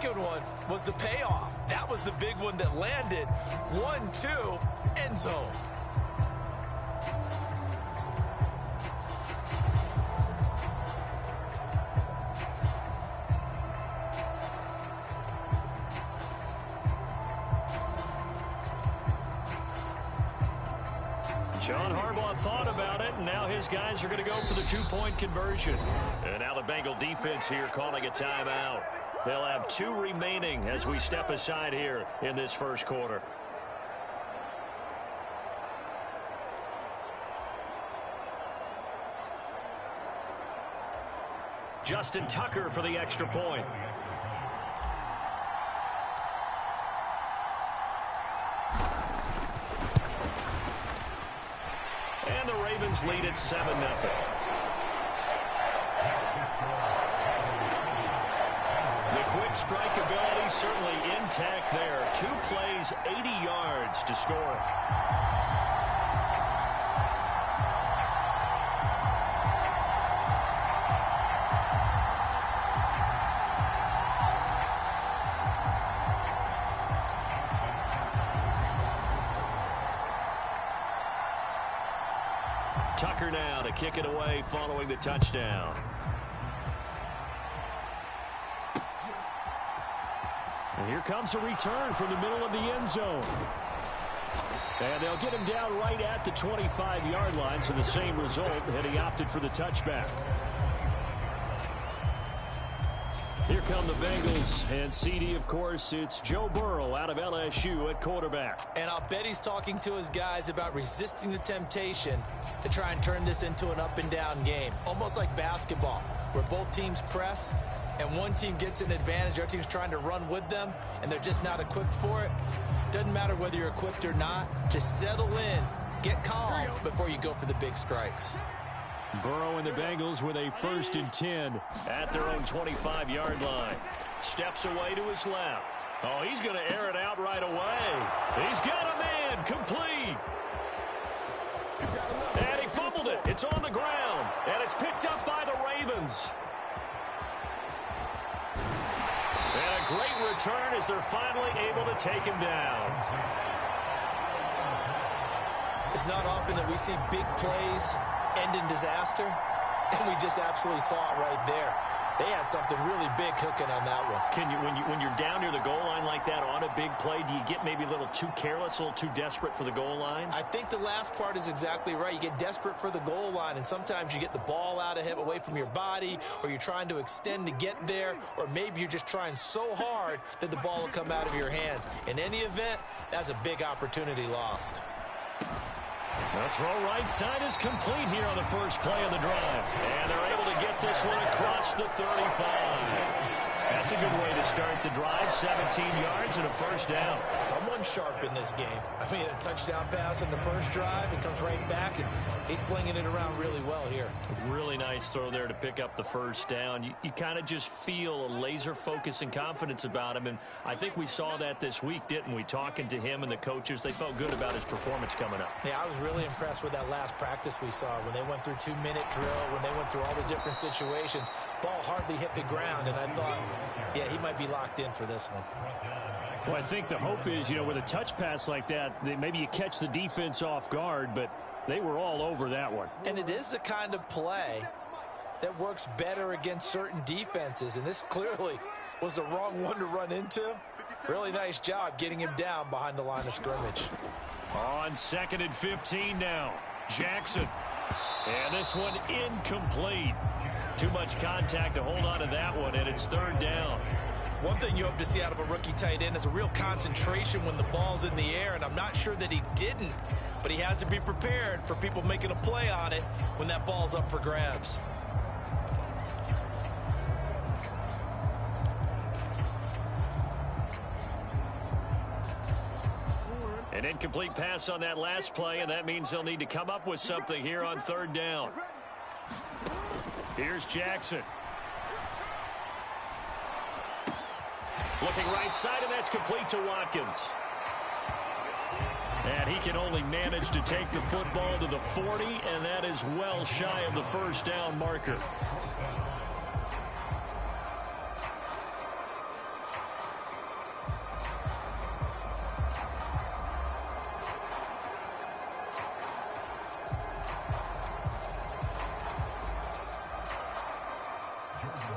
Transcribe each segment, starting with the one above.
second one was the payoff. That was the big one that landed. 1-2, end zone. John Harbaugh thought about it, and now his guys are going to go for the two-point conversion. And now the Bengal defense here calling a timeout. They'll have 2 remaining as we step aside here in this first quarter. Justin Tucker for the extra point. And the Ravens lead at 7-0. The quick strike ability certainly intact there. 2 plays, 80 yards to score. Tucker now to kick it away following the touchdown. And here comes a return from the middle of the end zone. And they'll get him down right at the 25-yard line, so the same result, and he opted for the touchback. Here come the Bengals, and CD, of course, it's Joe Burrow out of LSU at quarterback. And I'll bet he's talking to his guys about resisting the temptation to try and turn this into an up-and-down game. Almost like basketball, where both teams press, and one team gets an advantage, our team's trying to run with them, and they're just not equipped for it. Doesn't matter whether you're equipped or not. Just settle in, get calm before you go for the big strikes. Burrow and the Bengals with a 1st and 10 at their own 25-yard line. Steps away to his left. Oh, he's going to air it out right away. He's got a man complete. And he fumbled it. It's on the ground. And it's picked up by the Ravens. And a great return as they're finally able to take him down. It's not often that we see big plays end in disaster, and we just absolutely saw it right there. They had something really big cooking on that one. Can you, when you're down near the goal line like that on a big play, do you get maybe a little too careless, a little too desperate for the goal line? I think the last part is exactly right. You get desperate for the goal line, and sometimes you get the ball out of him away from your body, or you're trying to extend to get there, or maybe you're just trying so hard that the ball will come out of your hands. In any event, that's a big opportunity lost. The throw right side is complete here on the first play of the drive. And they're able to get this one across the 35. That's a good way to start the drive. 17 yards and a first down. Someone's sharp in this game. I mean, a touchdown pass in the first drive. It comes right back, and he's flinging it around really well here. Really nice throw there to pick up the first down. You kind of just feel a laser focus and confidence about him, and I think we saw that this week, didn't we? Talking to him and the coaches, they felt good about his performance coming up. Yeah, I was really impressed with that last practice we saw when they went through 2-minute drill, when they went through all the different situations. Ball hardly hit the ground, and I thought, yeah, he might be locked in for this one. Well, I think the hope is, with a touch pass like that, maybe you catch the defense off guard, but they were all over that one. And it is the kind of play that works better against certain defenses, and this clearly was the wrong one to run into. Really nice job getting him down behind the line of scrimmage. On 2nd and 15 now, Jackson. And this one incomplete. Too much contact to hold on to that one, and it's 3rd down. One thing you hope to see out of a rookie tight end is a real concentration when the ball's in the air, and I'm not sure that he didn't, but he has to be prepared for people making a play on it when that ball's up for grabs. An incomplete pass on that last play, and that means they'll need to come up with something here on 3rd down. Here's Jackson. Looking right side, and that's complete to Watkins. And he can only manage to take the football to the 40, and that is well shy of the first down marker.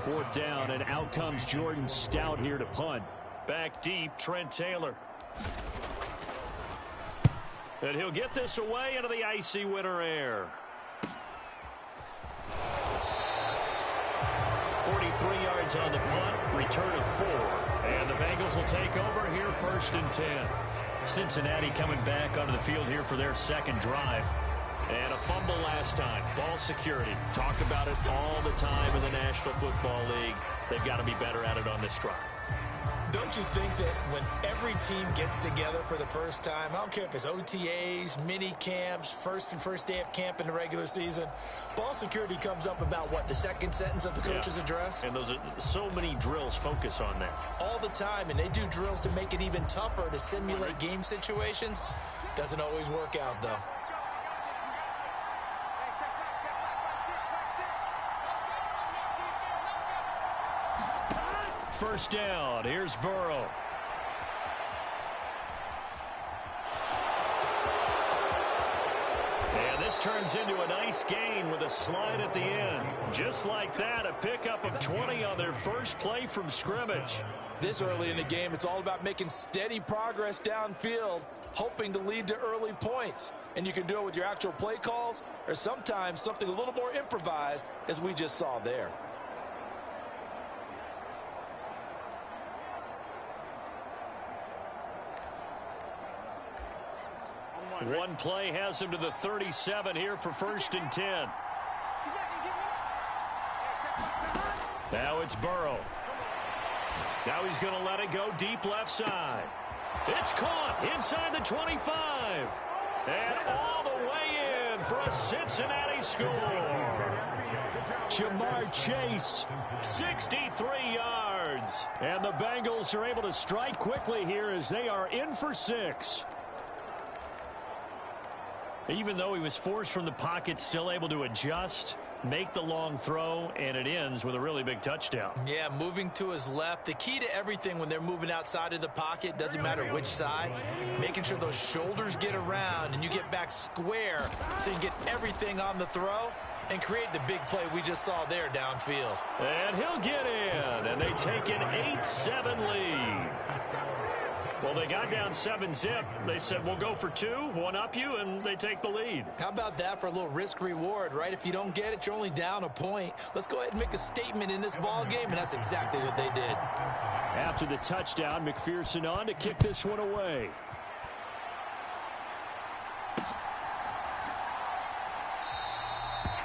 Fourth down, and out comes Jordan Stout here to punt. Back deep, Trent Taylor. And he'll get this away into the icy winter air. 43 yards on the punt, return of 4. And the Bengals will take over here, 1st and 10. Cincinnati coming back onto the field here for their second drive. And a fumble last time. Ball security. Talk about it all the time in the National Football League. They've got to be better at it on this drive. Don't you think that when every team gets together for the first time, I don't care if it's OTAs, mini camps, first day of camp in the regular season, ball security comes up about what, the second sentence of the coach's address? And those are so many drills focus on that. All the time, and they do drills to make it even tougher to simulate game situations. Doesn't always work out, though. First down, here's Burrow. And this turns into a nice gain with a slide at the end. Just like that, a pickup of 20 on their first play from scrimmage. This early in the game, it's all about making steady progress downfield, hoping to lead to early points. And you can do it with your actual play calls, or sometimes something a little more improvised, as we just saw there. One play has him to the 37 here for 1st and 10. Now it's Burrow. Now he's going to let it go deep left side. It's caught inside the 25. And all the way in for a Cincinnati score. Jamar Chase, 63 yards. And the Bengals are able to strike quickly here as they are in for 6. Even though he was forced from the pocket, still able to adjust, make the long throw, and it ends with a really big touchdown. Yeah, moving to his left. The key to everything when they're moving outside of the pocket, doesn't matter which side, making sure those shoulders get around and you get back square so you get everything on the throw and create the big play we just saw there downfield. And he'll get in, and they take an 8-7 lead. Well, they got down 7-zip. They said, we'll go for 2, one up you, and they take the lead. How about that for a little risk-reward, right? If you don't get it, you're only down a point. Let's go ahead and make a statement in this ball game, and that's exactly what they did. After the touchdown, McPherson on to kick this one away.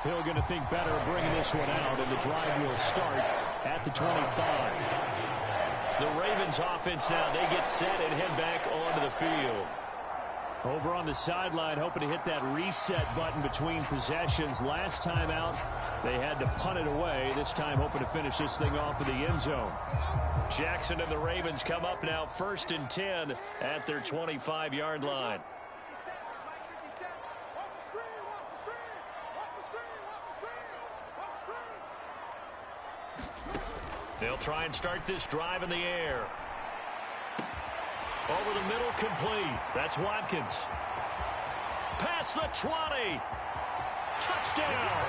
Hill going to think better of bringing this one out, and the drive will start at the 25. The Ravens offense now, they get set and head back onto the field. Over on the sideline, hoping to hit that reset button between possessions. Last time out, they had to punt it away. This time hoping to finish this thing off in the end zone. Jackson and the Ravens come up now 1st and 10 at their 25-yard line. They'll try and start this drive in the air. Over the middle, complete. That's Watkins. Past the 20. Touchdown.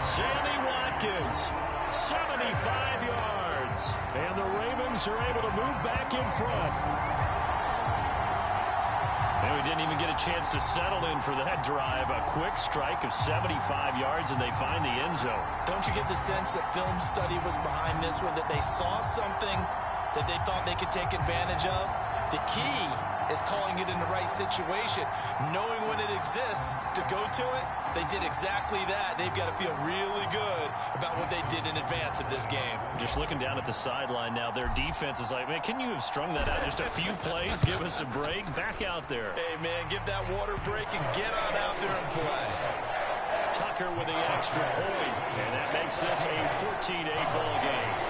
Sammy Watkins, 75 yards. And the Ravens are able to move back in front. And we didn't even get a chance to settle in for that drive. A quick strike of 75 yards, and they find the end zone. Don't you get the sense that film study was behind this one, that they saw something that they thought they could take advantage of? The key is calling it in the right situation, knowing when it exists to go to it. They did exactly that. They've got to feel really good about what they did in advance of this game. Just looking down at the sideline now, their defense is like, man, can you have strung that out just a few plays? Give us a break. Back out there. Hey, man, give that water break and get on out there and play. Tucker with the extra point, and that makes this a 14-8 ball game.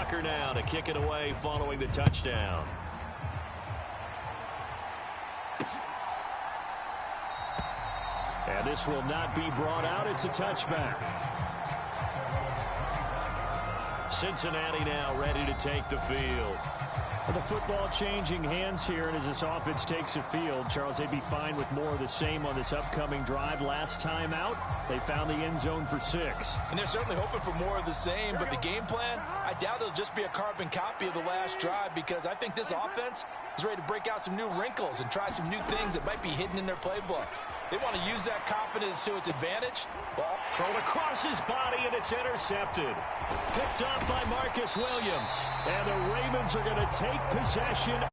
Tucker now to kick it away following the touchdown. And this will not be brought out. It's a touchback. Cincinnati now ready to take the field. The football changing hands here, and as this offense takes the field, Charles, they'd be fine with more of the same on this upcoming drive. Last time out, they found the end zone for 6. And they're certainly hoping for more of the same, but the game plan, I doubt it'll just be a carbon copy of the last drive, because I think this offense is ready to break out some new wrinkles and try some new things that might be hidden in their playbook. They want to use that confidence to its advantage. Ball thrown across his body, and it's intercepted. Picked up by Marcus Williams. And the Ravens are going to take possession.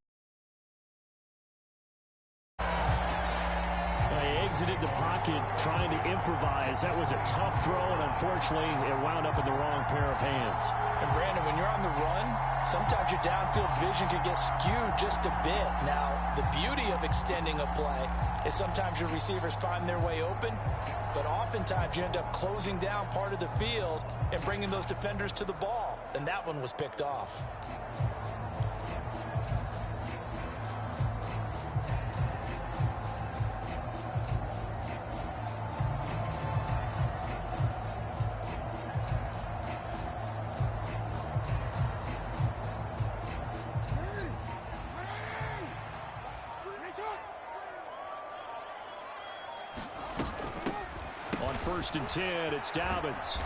They exited the pocket trying to improvise. That was a tough throw, and unfortunately, it wound up in the wrong pair of hands. And Brandon, when you're on the run, sometimes your downfield vision can get skewed just a bit. Now, the beauty of extending a play is sometimes your receivers find their way open, but oftentimes you end up closing down part of the field and bringing those defenders to the ball, and that one was picked off. On 1st and 10, it's Dobbins.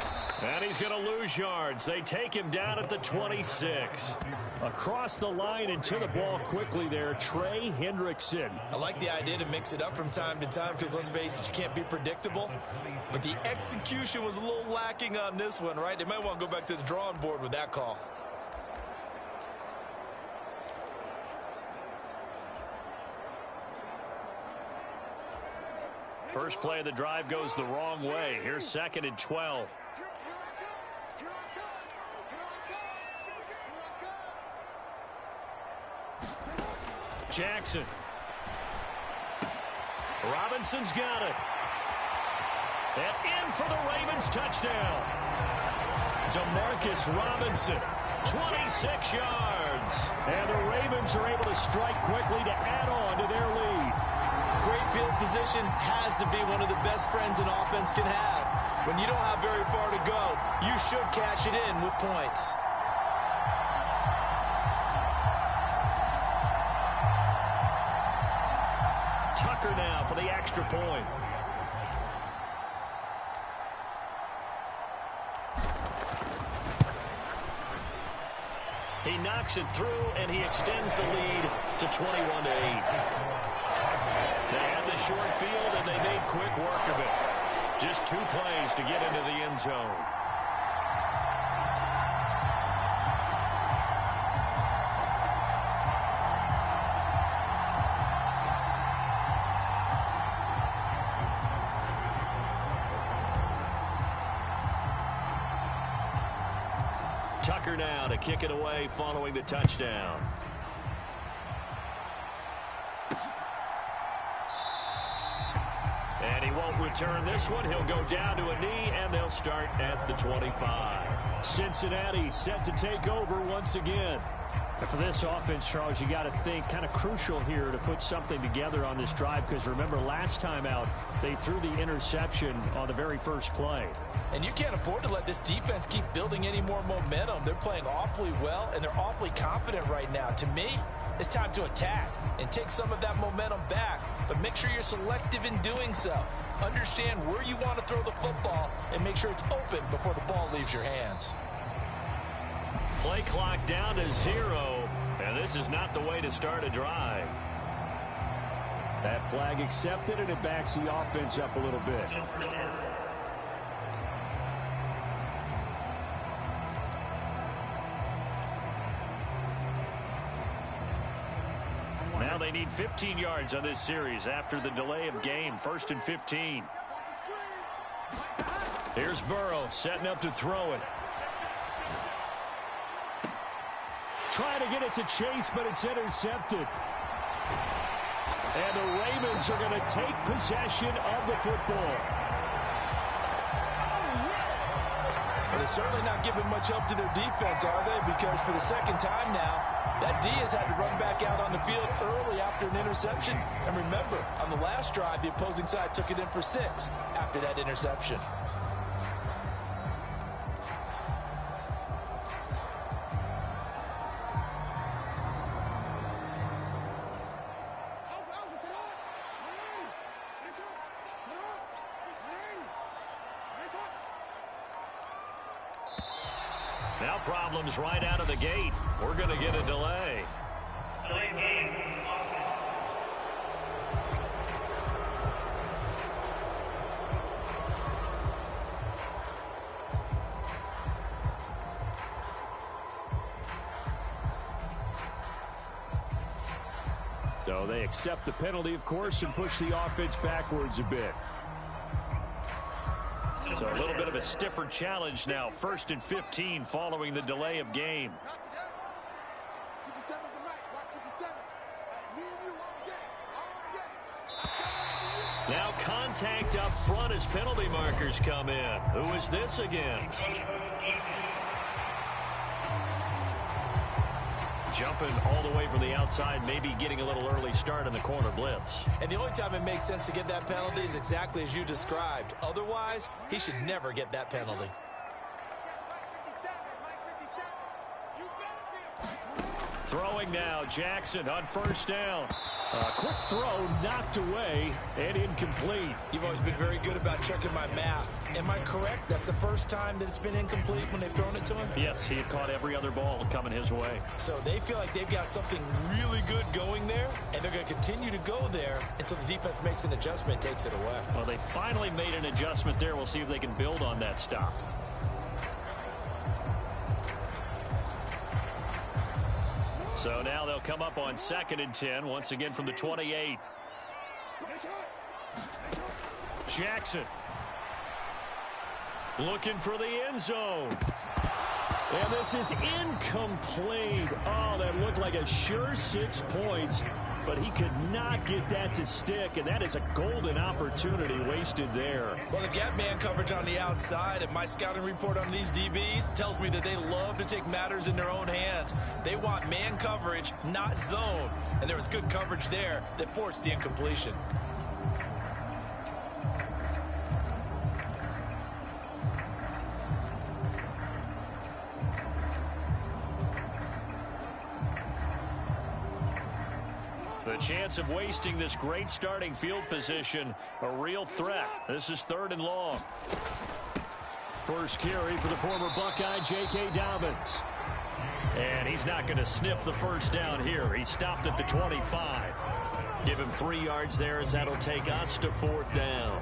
And he's going to lose yards. They take him down at the 26. Across the line and to the ball quickly there, Trey Hendrickson. I like the idea to mix it up from time to time because, let's face it, you can't be predictable. But the execution was a little lacking on this one, right? They might want to go back to the drawing board with that call. First play of the drive goes the wrong way. Here's 2nd and 12. Jackson. Robinson's got it. And in for the Ravens touchdown. DeMarcus Robinson, 26 yards. And the Ravens are able to strike quickly to add on to their lead. Great field position has to be one of the best friends an offense can have. When you don't have very far to go, you should cash it in with points. Tucker now for the extra point. He knocks it through, and he extends the lead to 21-8. They had the short field, and they made quick work of it. Just 2 plays to get into the end zone. Tucker now to kick it away following the touchdown. And he won't return this one. He'll go down to a knee, and they'll start at the 25. Cincinnati set to take over once again. And for this offense, Charles, you got to think kind of crucial here to put something together on this drive, because remember last time out, they threw the interception on the very first play. And you can't afford to let this defense keep building any more momentum. They're playing awfully well, and they're awfully confident right now. To me, it's time to attack and take some of that momentum back, but make sure you're selective in doing so. Understand where you want to throw the football and make sure it's open before the ball leaves your hands. Play clock down to 0, and this is not the way to start a drive. That flag accepted, and it backs the offense up a little bit. Now they need 15 yards on this series after the delay of game. 1st and 15. Here's Burrow setting up to throw it. Trying to get it to Chase, but it's intercepted. And the Ravens are going to take possession of the football. The they're certainly not giving much help to their defense, are they? Because for the second time now, that D has had to run back out on the field early after an interception. And remember, on the last drive, the opposing side took it in for 6 after that interception. Now problems right out of the gate. We're going to get a delay. So they accept the penalty, of course, and push the offense backwards a bit. So a little bit of a stiffer challenge now. 1st and 15 following the delay of game. Now contact up front as penalty markers come in. Who is this against? Jumping all the way from the outside, maybe getting a little early start in the corner blitz. And the only time it makes sense to get that penalty is exactly as you described. Otherwise, he should never get that penalty. Throwing now, Jackson on 1st down. Quick throw knocked away and incomplete. You've always been very good about checking my math. Am I correct? That's the first time that it's been incomplete when they've thrown it to him? Yes, he had caught every other ball coming his way. So they feel like they've got something really good going there, and they're going to continue to go there until the defense makes an adjustment, takes it away. Well, they finally made an adjustment there. We'll see if they can build on that stop. So now they'll come up on 2nd and 10, once again from the 28. Jackson looking for the end zone. And this is incomplete. Oh, that looked like a sure 6 points, but he could not get that to stick, and that is a golden opportunity wasted there. Well, they've got man coverage on the outside, and my scouting report on these DBs tells me that they love to take matters in their own hands. They want man coverage, not zone, and there was good coverage there that forced the incompletion. The chance of wasting this great starting field position, a real threat. This is 3rd and long. First carry for the former Buckeye, J.K. Dobbins. And he's not going to sniff the 1st down here. He stopped at the 25. Give him 3 yards there as that'll take us to 4th down.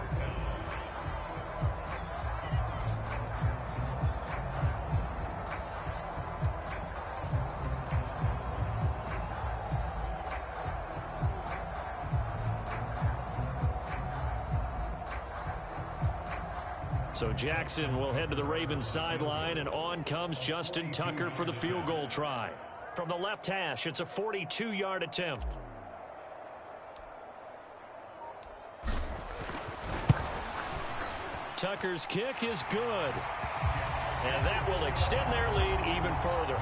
So Jackson will head to the Ravens sideline, and on comes Justin Tucker for the field goal try. From the left hash, it's a 42-yard attempt. Tucker's kick is good. And that will extend their lead even further.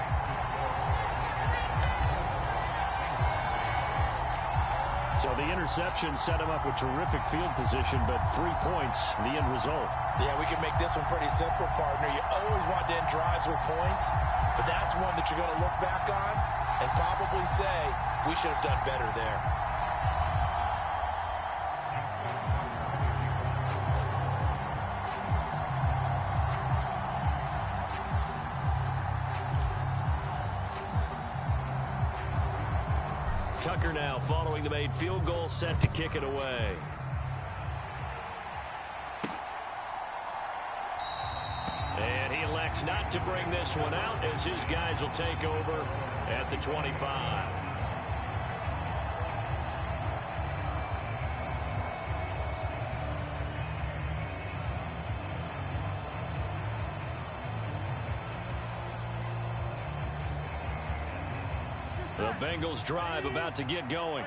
So the interception set him up with terrific field position, but 3 points, the end result. Yeah, we can make this one pretty simple, partner. You always want to end drives with points, but that's one that you're going to look back on and probably say, we should have done better there. Tucker now following the made field goal, set to kick it away. And he elects not to bring this one out as his guys will take over at the 25. The Bengals drive about to get going.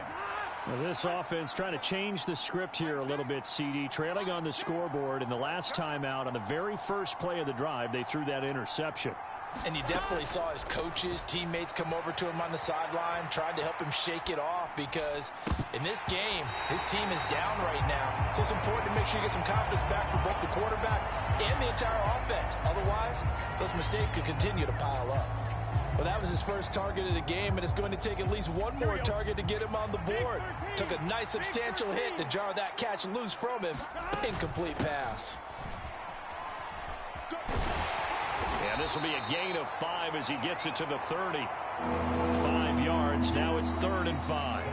Well, this offense trying to change the script here a little bit, CD. Trailing on the scoreboard, and the last time out on the very first play of the drive, they threw that interception. And you definitely saw his coaches, teammates come over to him on the sideline, tried to help him shake it off because in this game, his team is down right now. So it's important to make sure you get some confidence back for both the quarterback and the entire offense. Otherwise, those mistakes could continue to pile up. Well, that was his first target of the game, and it's going to take at least one more target to get him on the board. Took a nice substantial hit to jar that catch loose from him. Incomplete pass. And this will be a gain of 5 as he gets it to the 30. 5 yards. Now it's 3rd and 5.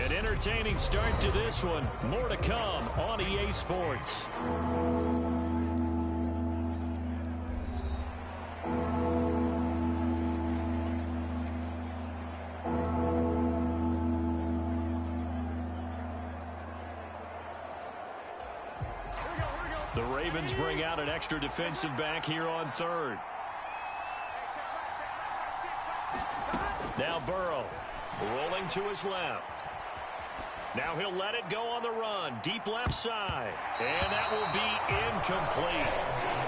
An entertaining start to this one. More to come on EA Sports. The Ravens bring out an extra defensive back here on 3rd. Now Burrow rolling to his left. Now he'll let it go on the run. Deep left side. And that will be incomplete.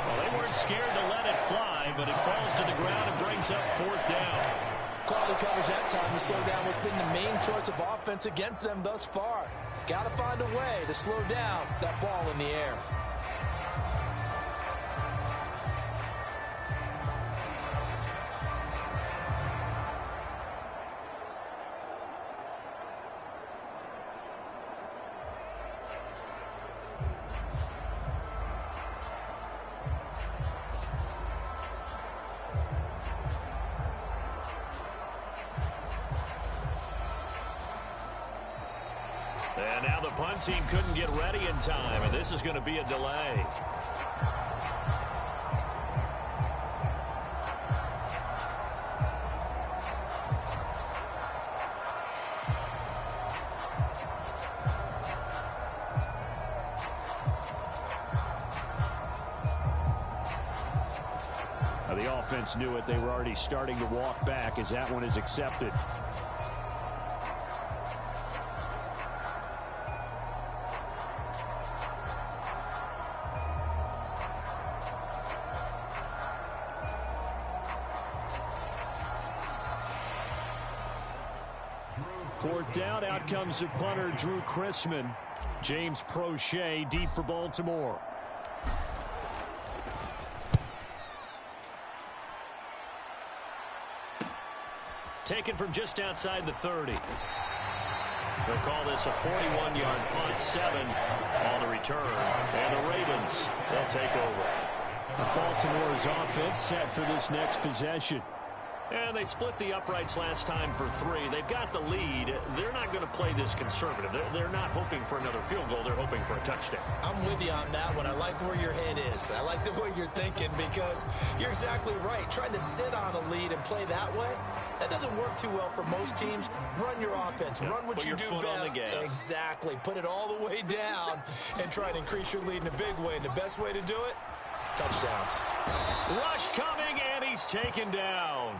Well, they weren't scared to let it fly, but it falls to the ground and brings up 4th down. Quality coverage that time to slow down what's been the main source of offense against them thus far. Got to find a way to slow down that ball in the air. And now the punt team couldn't get ready in time, and this is going to be a delay. Now the offense knew it. They were already starting to walk back as that one is accepted. Fourth down, out comes the punter, Drew Chrisman. James Prochet deep for Baltimore. Taken from just outside the 30. They'll call this a 41-yard punt, 7 on the return. And the Ravens, they'll take over. Baltimore's offense set for this next possession. And they split the uprights last time for 3. They've got the lead. They're not going to play this conservative. They're not hoping for another field goal. They're hoping for a touchdown. I'm with you on that one. I like where your head is. I like the way you're thinking because you're exactly right. Trying to sit on a lead and play that way, that doesn't work too well for most teams. Run your offense. Yeah, run what you do best. On the gas. Exactly. Put it all the way down and try and increase your lead in a big way. And the best way to do it, touchdowns. Rush coming, and he's taken down.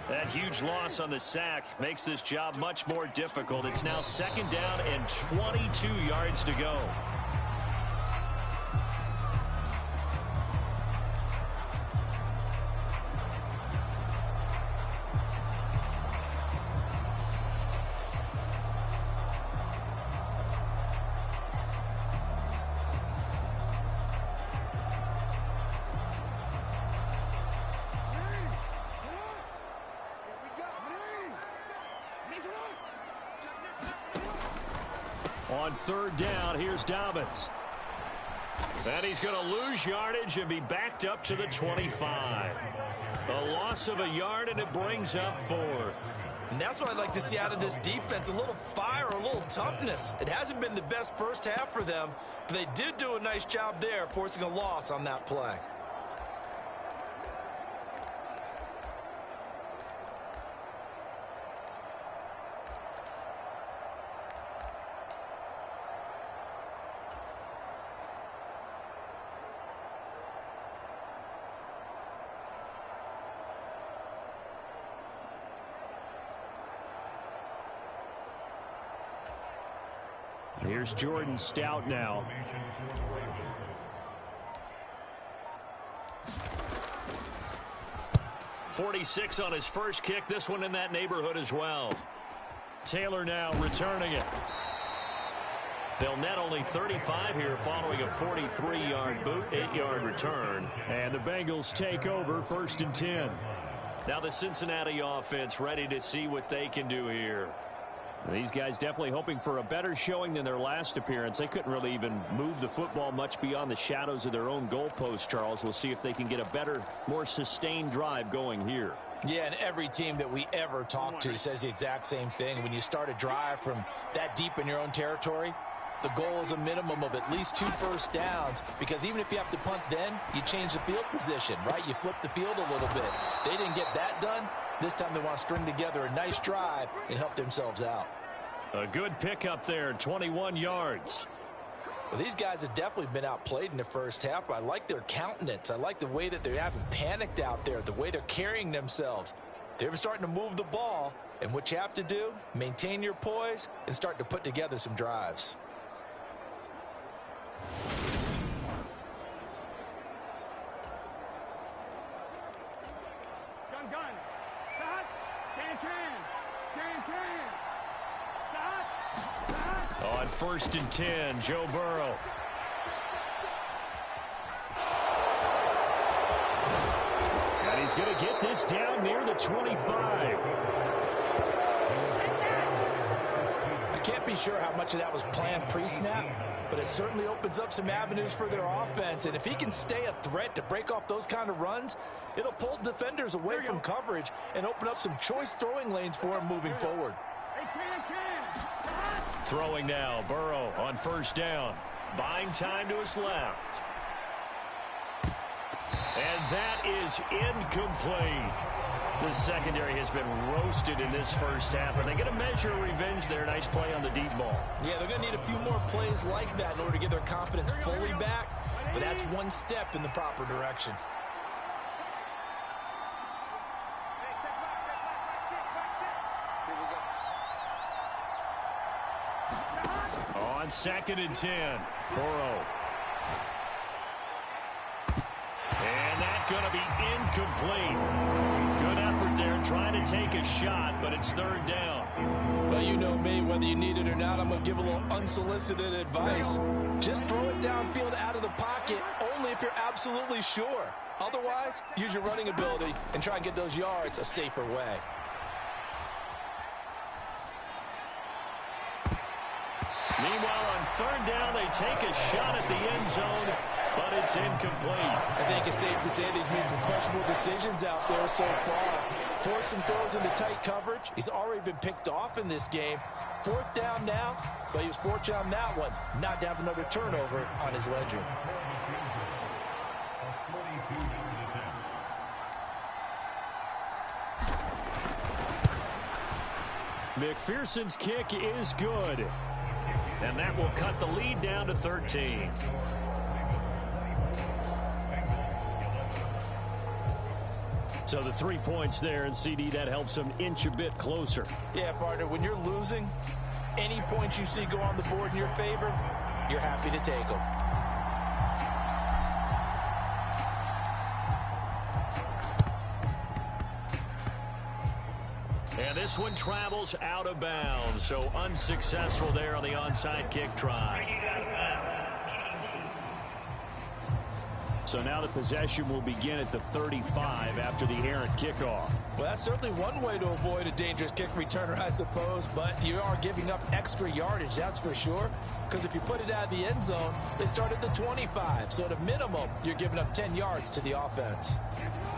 That huge loss on the sack makes this job much more difficult. It's now 2nd down and 22 yards to go. On 3rd down, here's Dobbins. And he's going to lose yardage and be backed up to the 25. A loss of a yard, and it brings up 4th. And that's what I'd like to see out of this defense, a little fire, a little toughness. It hasn't been the best first half for them, but they did do a nice job there, forcing a loss on that play. Here's Jordan Stout now. .46 on his first kick. This one in that neighborhood as well. Taylor now returning it. They'll net only 35 here following a 43-yard boot, 8-yard return. And the Bengals take over 1st and 10. Now the Cincinnati offense ready to see what they can do here. These guys definitely hoping for a better showing than their last appearance. They couldn't really even move the football much beyond the shadows of their own goalpost, Charles. We'll see if they can get a better, more sustained drive going here. Yeah, and every team that we ever talk to says the exact same thing. When you start a drive from that deep in your own territory, the goal is a minimum of at least 2 first downs, because even if you have to punt then, you change the field position, right? You flip the field a little bit. They didn't get that done. This time they want to string together a nice drive and help themselves out. A good pickup there, 21 yards. Well, these guys have definitely been outplayed in the first half. I like their countenance. I like the way that they haven't panicked out there, the way they're carrying themselves. They're starting to move the ball, and what you have to do, maintain your poise and start to put together some drives. On 1st and 10, Joe Burrow. And he's going to get this down near the 25. I can't be sure how much of that was planned pre-snap, but it certainly opens up some avenues for their offense. And if he can stay a threat to break off those kind of runs, it'll pull defenders away from coverage and open up some choice throwing lanes for him moving forward. Throwing now, Burrow on 1st down. Buying time to his left. And that is incomplete. The secondary has been roasted in this first half, and they get a measure of revenge there. Nice play on the deep ball. Yeah, they're going to need a few more plays like that in order to get their confidence fully back, but that's one step in the proper direction. On 2nd and 10, Burrow. And that's going to be incomplete. Good effort there trying to take a shot, but it's 3rd down. Well, you know me, whether you need it or not, I'm going to give a little unsolicited advice. Just throw it downfield out of the pocket, only if you're absolutely sure. Otherwise, use your running ability and try and get those yards a safer way. Meanwhile, on 3rd down, they take a shot at the end zone, but it's incomplete. I think it's safe to say that he's made some questionable decisions out there so far. Forced some throws into tight coverage. He's already been picked off in this game. 4th down now, but he was fortunate on that one, not to have another turnover on his ledger. McPherson's kick is good. And that will cut the lead down to 13. So the 3 points there, and CD, that helps them inch a bit closer. Yeah, partner, when you're losing, any points you see go on the board in your favor, you're happy to take them. And this one travels out of bounds, so unsuccessful there on the onside kick try. So now the possession will begin at the 35 after the errant kickoff. Well, that's certainly one way to avoid a dangerous kick returner, I suppose, but you are giving up extra yardage, that's for sure, because if you put it out of the end zone, they start at the 25, so at a minimum, you're giving up 10 yards to the offense.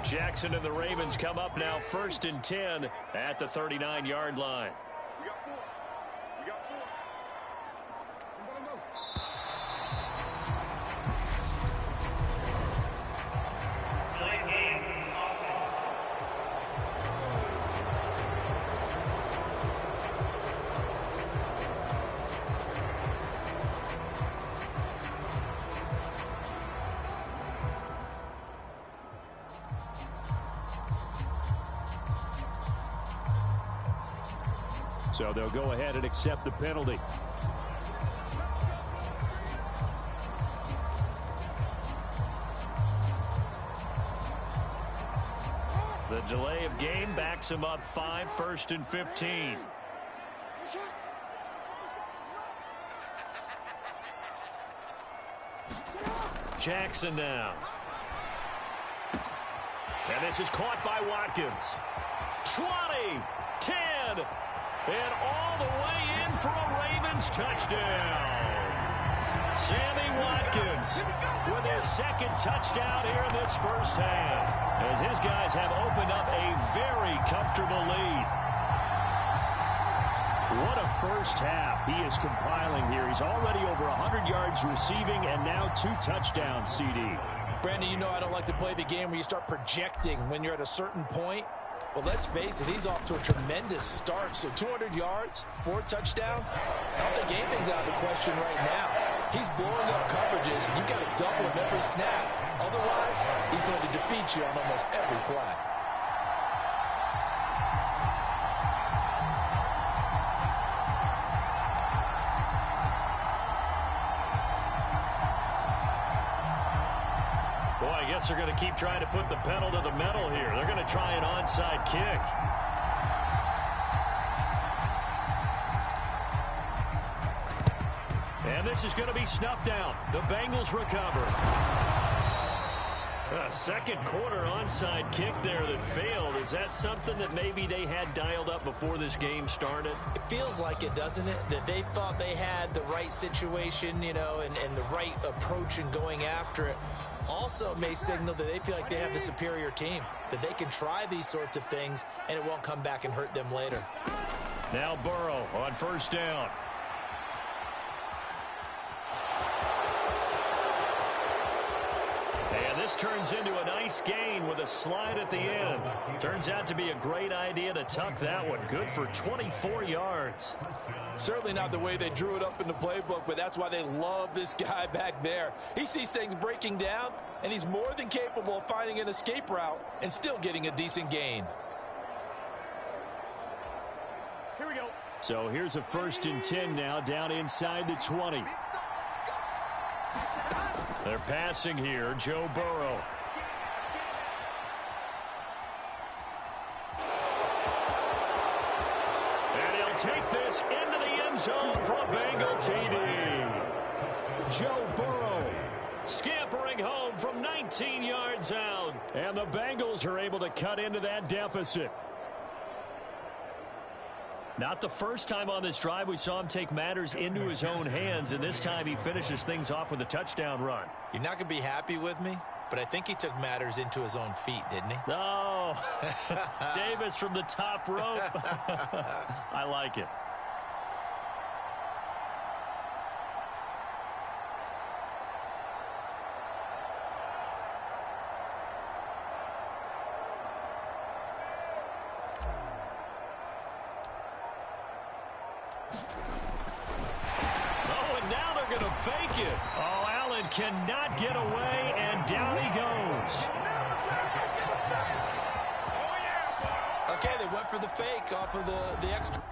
Jackson and the Ravens come up now 1st and 10 at the 39-yard line. So they'll go ahead and accept the penalty. delay of game backs him up 5, 1st and 15. Jackson now. And this is caught by Watkins. 20, 10, and all the way in for a Ravens touchdown. Sammy Watkins with his second touchdown here in this first half, as his guys have opened up a very comfortable lead. What a first half he is compiling here. He's already over 100 yards receiving and now 2 touchdowns, CD. Brandon, you know I don't like to play the game where you start projecting when you're at a certain point. But let's face it, he's off to a tremendous start. So 200 yards, 4 touchdowns. I don't think anything's out of the question right now. He's blowing up coverages. You've got to double him every snap. Otherwise, he's going to defeat you on almost every play. Boy, I guess they're going to keep trying to put the pedal to the metal here. They're going to try an onside kick. And this is going to be snuffed out. The Bengals recover. A second quarter onside kick there that failed. Is that something that maybe they had dialed up before this game started? It feels like it, doesn't it? That they thought they had the right situation, you know, and the right approach in going after it. Also may signal that they feel like they have the superior team, that they can try these sorts of things and it won't come back and hurt them later. Now Burrow on first down. And this turns into a nice gain with a slide at the end. Turns out to be a great idea to tuck that one. Good for 24 yards. Certainly not the way they drew it up in the playbook, but that's why they love this guy back there. He sees things breaking down, and he's more than capable of finding an escape route and still getting a decent gain. Here we go. So here's a 1st and 10 now, down inside the 20. They're passing here, Joe Burrow. And he'll take this into the end zone for a Bengal TD. Joe Burrow scampering home from 19 yards out. And the Bengals are able to cut into that deficit. Not the first time on this drive we saw him take matters into his own hands, and this time he finishes things off with a touchdown run. You're not going to be happy with me, but I think he took matters into his own feet, didn't he? No. Davis from the top rope. I like it. Fake it. Oh, Allen cannot get away, and down he goes. Okay, they went for the fake off of the extra.